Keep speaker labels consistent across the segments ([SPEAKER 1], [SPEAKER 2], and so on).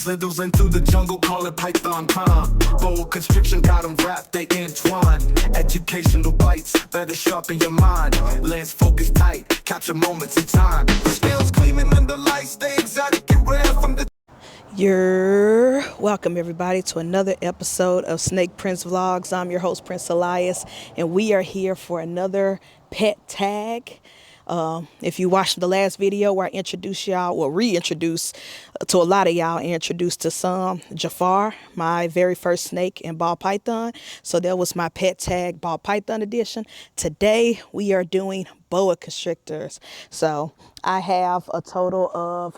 [SPEAKER 1] slithers into the jungle, call it python time. Boa constriction got them wrapped, they entwine. Educational bites, better sharpen your mind. Lens focus tight, capture moments in time. Scales gleaming under lights, stay exotic and rare from the...
[SPEAKER 2] You're welcome, everybody, to another episode of SnakePrinceVlogs. I'm your host, Prince Elias, and we are here for another pet tag. If you watched the last video where I introduced y'all, well, reintroduced to a lot of y'all, and introduced to some, Jafar, my very first snake and ball python. So that was my pet tag ball python edition. Today we are doing boa constrictors. So I have a total of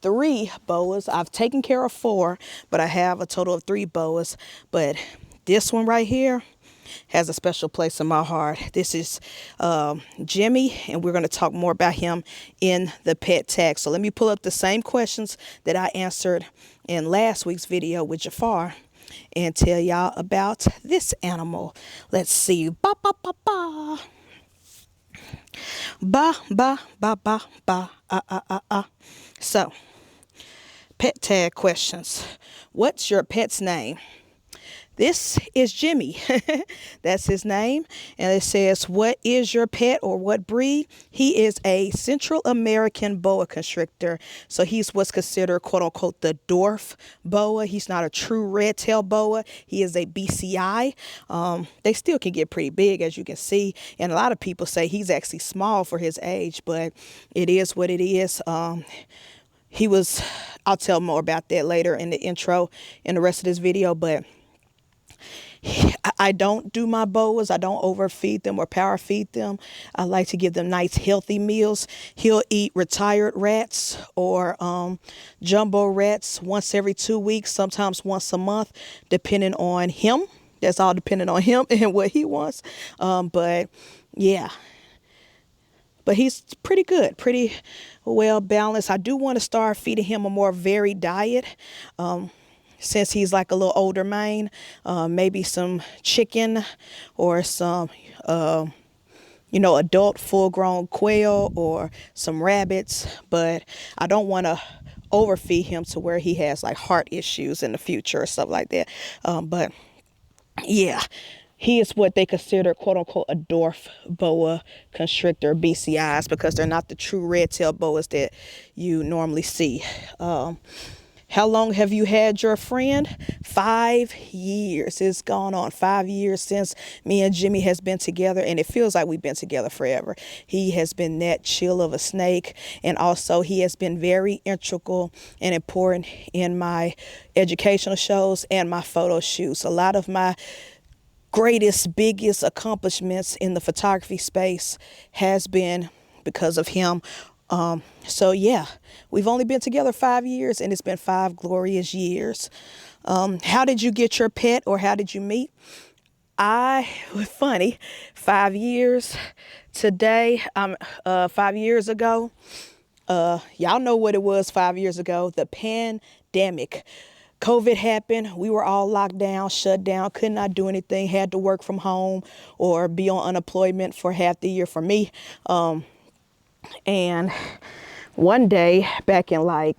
[SPEAKER 2] 3 boas. I've taken care of 4, but I have a total of 3 boas. But this one right here has a special place in my heart. This is JIMI, and we're going to talk more about him in the pet tag. So let me pull up the same questions that I answered in last week's video with Jafar and tell y'all about this animal. Let's see. Ba ba ba ba. Ba ba ba ba ba. So, pet tag questions. What's your pet's name? This is JIMI. That's his name. And it says, what is your pet or what breed? He is a Central American boa constrictor. So he's what's considered, quote unquote, the dwarf boa. He's not a true red-tailed boa. He is a BCI. They still can get pretty big, as you can see. And a lot of people say he's actually small for his age, but it is what it is. I'll tell more about that later in the intro in the rest of this video, but I don't do my boas. I don't overfeed them or power feed them. I like to give them nice, healthy meals. He'll eat retired rats or jumbo rats once every 2 weeks, sometimes once a month, depending on him. That's all depending on him and what he wants. But yeah. But he's pretty good, pretty well balanced. I do want to start feeding him a more varied diet. Since he's like a little older mane, maybe some chicken or some, adult full-grown quail or some rabbits. But I don't want to overfeed him to where he has like heart issues in the future or stuff like that. But yeah, he is what they consider, quote unquote, a dwarf boa constrictor, BCIs, because they're not the true red-tailed boas that you normally see. How long have you had your friend? 5 years. It's gone on 5 years since me and JIMI has been together, and it feels like we've been together forever. He has been that chill of a snake, and also he has been very integral and important in my educational shows and my photo shoots. A lot of my greatest, biggest accomplishments in the photography space has been because of him. So yeah, we've only been together 5 years, and it's been 5 glorious years. How did you get your pet, or how did you meet? Funny, 5 years today, 5 years ago, y'all know what it was 5 years ago, the pandemic. COVID happened. We were all locked down, shut down, could not do anything, had to work from home or be on unemployment for half the year for me. And one day back in I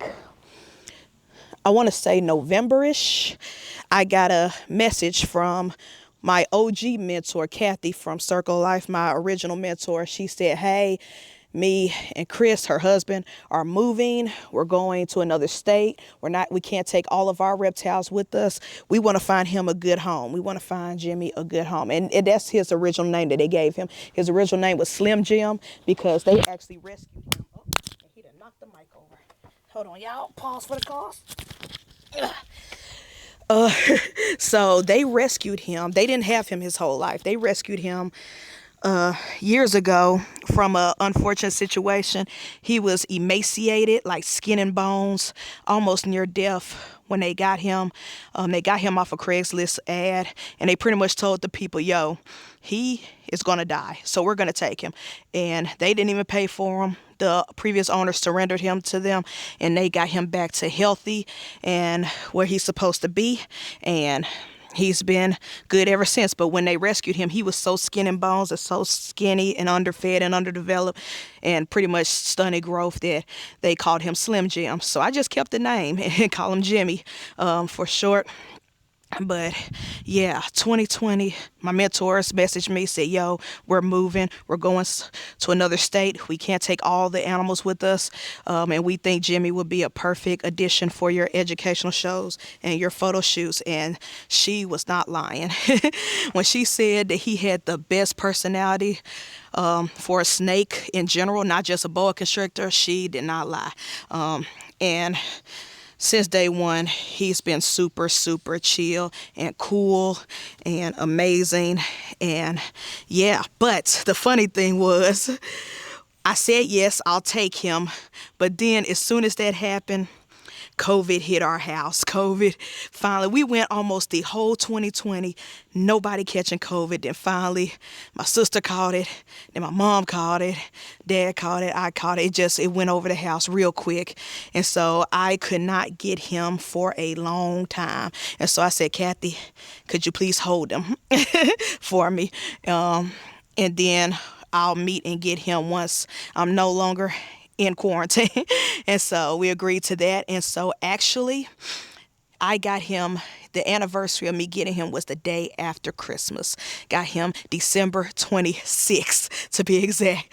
[SPEAKER 2] want to say November-ish, I got a message from my OG mentor, Kathy from Circle Life, my original mentor. She said, hey, me and Chris, her husband, are moving. We're going to another state. We can't take all of our reptiles with us. We want to find him a good home. We want to find JIMI a good home. And that's his original name that they gave him. His original name was Slim Jim because they actually rescued him. Oh, he done knocked the mic over. Hold on, y'all. Pause for the cause. So they rescued him. They didn't have him his whole life. They rescued him years ago from an unfortunate situation. He was emaciated, like skin and bones, almost near death when they got him. They got him off a Craigslist ad, and they pretty much told the people, yo, he is going to die, so we're going to take him. And they didn't even pay for him. The previous owner surrendered him to them, and they got him back to healthy and where he's supposed to be. And he's been good ever since. But when they rescued him, he was so skin and bones and so skinny and underfed and underdeveloped and pretty much stunted growth that they called him Slim Jim. So I just kept the name and call him Jimmy for short. But yeah, 2020, my mentors messaged me, said, yo, we're moving. We're going to another state. We can't take all the animals with us. And we think Jimmy would be a perfect addition for your educational shows and your photo shoots. And she was not lying. When she said that he had the best personality for a snake in general, not just a boa constrictor, she did not lie. And since day one, he's been super, super chill and cool and amazing. And yeah, but the funny thing was, I said, yes, I'll take him. But then as soon as that happened, COVID hit our house. COVID, finally, we went almost the whole 2020, nobody catching COVID. Then finally, my sister caught it. Then my mom caught it. Dad caught it. I caught it. It went over the house real quick. And so I could not get him for a long time. And so I said, Kathy, could you please hold him for me? And then I'll meet and get him once I'm no longer in quarantine. And so we agreed to that. And so actually, I got him, the anniversary of me getting him was the day after Christmas. Got him December 26th to be exact.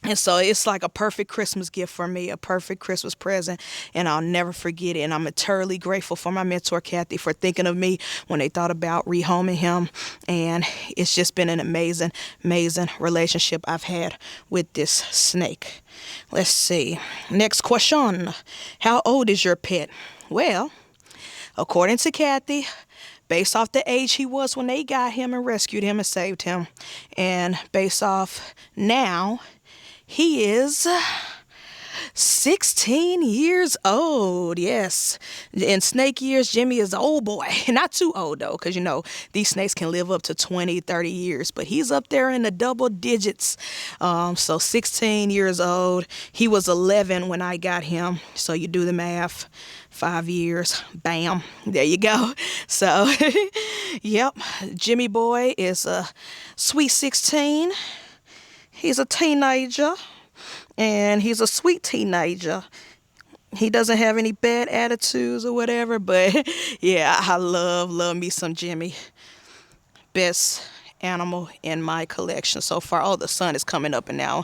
[SPEAKER 2] And so it's like a perfect Christmas gift for me, a perfect Christmas present, and I'll never forget it. And I'm eternally grateful for my mentor, Kathy, for thinking of me when they thought about rehoming him. And it's just been an amazing, amazing relationship I've had with this snake. Let's see. Next question. How old is your pet? Well, according to Kathy, based off the age he was when they got him and rescued him and saved him, and based off now, he is 16 years old. Yes. In snake years, Jimmy is an old boy. Not too old, though, because, these snakes can live up to 20, 30 years. But he's up there in the double digits. So 16 years old. He was 11 when I got him. So you do the math. 5 years. Bam. There you go. So, yep. Jimmy boy is a sweet 16. He's a teenager, and he's a sweet teenager. He doesn't have any bad attitudes or whatever, but yeah, I love me some Jimmy. Best animal in my collection so far. Oh, the sun is coming up and now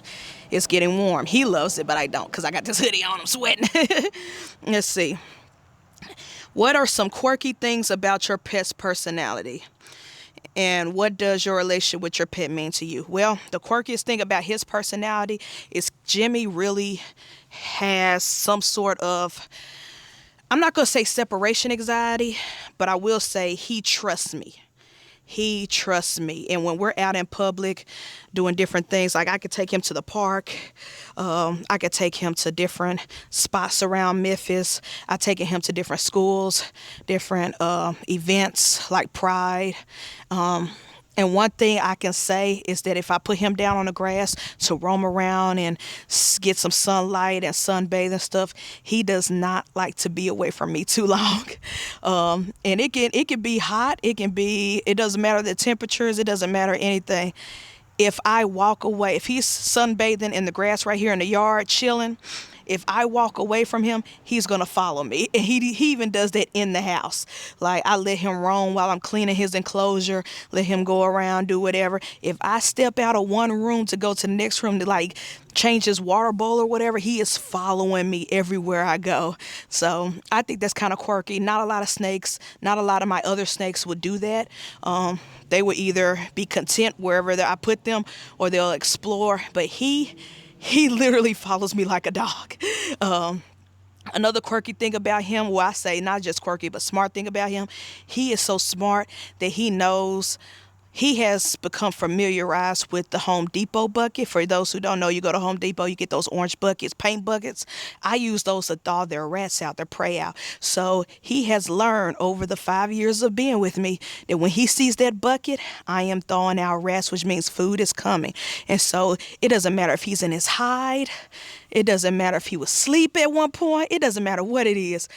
[SPEAKER 2] it's getting warm. He loves it, but I don't because I got this hoodie on. I'm sweating. Let's see. What are some quirky things about your pet's personality? And what does your relationship with your pet mean to you? Well, the quirkiest thing about his personality is Jimmy really has some sort of, I'm not going to say separation anxiety, but I will say he trusts me. He trusts me. And when we're out in public doing different things, like I could take him to the park. I could take him to different spots around Memphis. I've taken him to different schools, different events like Pride. And one thing I can say is that if I put him down on the grass to roam around and get some sunlight and sunbathe and stuff, he does not like to be away from me too long. And it can be hot. It doesn't matter the temperatures. It doesn't matter anything. If I walk away, if he's sunbathing in the grass right here in the yard, chilling, if I walk away from him, he's going to follow me. And he even does that in the house. Like, I let him roam while I'm cleaning his enclosure, let him go around, do whatever. If I step out of one room to go to the next room to, like, change his water bowl or whatever, he is following me everywhere I go. So I think that's kind of quirky. Not a lot of snakes, not a lot of my other snakes would do that. They would either be content wherever I put them or they'll explore. But he literally follows me like a dog. Another quirky thing about him, well, I say not just quirky, but smart thing about him, he is so smart that he knows. He has become familiarized with the Home Depot bucket. For those who don't know, you go to Home Depot, you get those orange buckets, paint buckets. I use those to thaw their rats out, their prey out. So he has learned over the 5 years of being with me that when he sees that bucket, I am thawing out rats, which means food is coming. And so it doesn't matter if he's in his hide. It doesn't matter if he was asleep at one point. It doesn't matter what it is.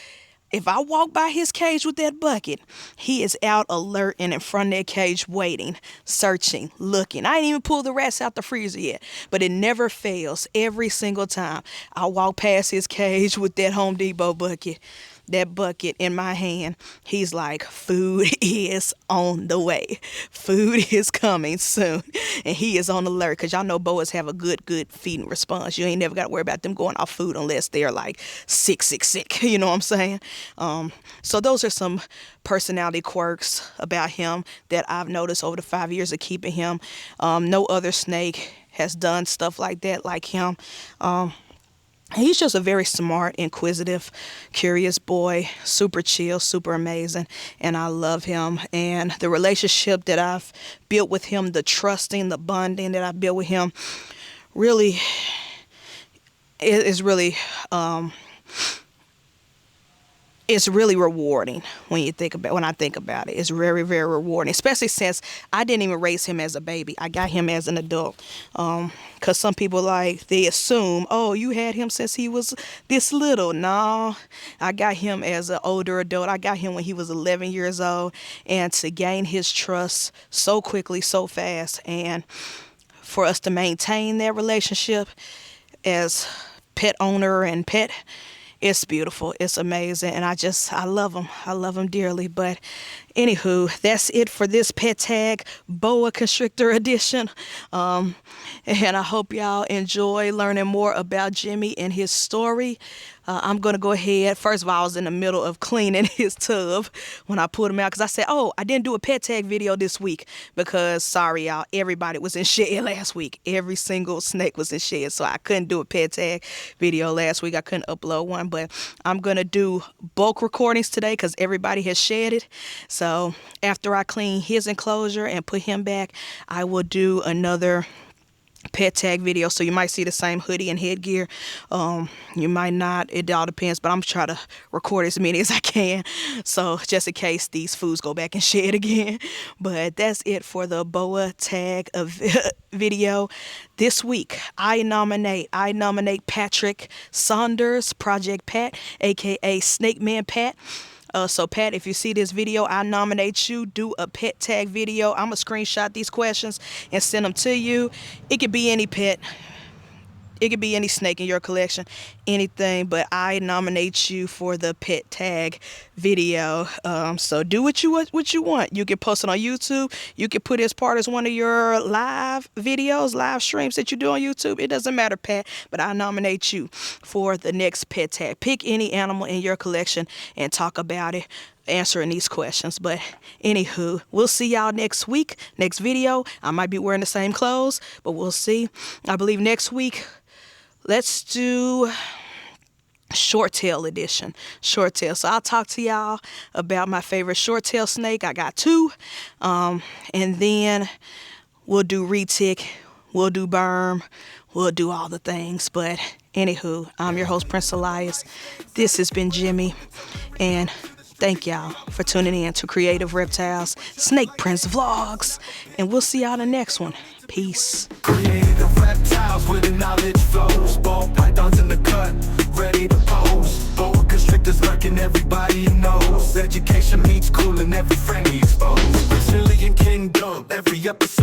[SPEAKER 2] if I walk by his cage with that bucket, he is out alert and in front of that cage waiting, searching, looking. I ain't even pulled the rats out the freezer yet, but it never fails. Every single time I walk past his cage with that Home Depot bucket, that bucket in my hand, he's like, food is on the way. Food is coming soon. And he is on alert, because y'all know boas have a good feeding response. You ain't never got to worry about them going off food unless they're like sick. You know what I'm saying? So those are some personality quirks about him that I've noticed over the 5 years of keeping him. No other snake has done stuff like that like him. He's just a very smart, inquisitive, curious boy, super chill, super amazing, and I love him. And the relationship that I've built with him, the trusting, the bonding that I've built with him, really is really it's really rewarding when I think about it. It's very, very rewarding, especially since I didn't even raise him as a baby. I got him as an adult. Because some people, like, they assume, oh, you had him since he was this little. No, I got him as an older adult. I got him when he was 11 years old. And to gain his trust so quickly, so fast, and for us to maintain that relationship as pet owner and pet, it's beautiful. It's amazing. And I love him. I love him dearly. But anywho, that's it for this pet tag boa constrictor edition. And I hope y'all enjoy learning more about Jimmy and his story. I'm going to go ahead. First of all, I was in the middle of cleaning his tub when I pulled him out, because I said, oh, I didn't do a pet tag video this week because, sorry, y'all, everybody was in shed last week. Every single snake was in shed, so I couldn't do a pet tag video last week. I couldn't upload one, but I'm going to do bulk recordings today because everybody has shedded. So after I clean his enclosure and put him back, I will do another pet tag video. So you might see the same hoodie and headgear. You might not. It all depends, but I'm trying to record as many as I can, so just in case these foods go back and shed again. But that's it for the boa tag of video this week. I nominate Patrick Saunders, Project Pat, aka Snake Man Pat. So Pat, if you see this video, I nominate you. Do a pet tag video. I'm going to screenshot these questions and send them to you. It could be any pet. It could be any snake in your collection, anything, but I nominate you for the pet tag video. So do what you want. You can post it on YouTube. You can put it as part of one of your live videos, live streams that you do on YouTube. It doesn't matter, Pat, but I nominate you for the next pet tag. Pick any animal in your collection and talk about it, answering these questions. But anywho, we'll see y'all next week, next video. I might be wearing the same clothes, but we'll see. I believe next week, let's do short tail edition. Short tail. So I'll talk to y'all about my favorite short tail snake. I got two. And then we'll do retic. We'll do berm. We'll do all the things. But anywho, I'm your host, Prince Elias. This has been Jimmy. And thank y'all for tuning in to Creative Reptiles, SnakePrinceVlogs. And we'll see y'all in the next one. Peace.
[SPEAKER 1] Creative reptiles with the knowledge flows. Ball pythons in the cut, ready to pose. Boa constrictors lurking, everybody knows. Education meets cool and every friend exposed. Brazilian kingdom, every episode.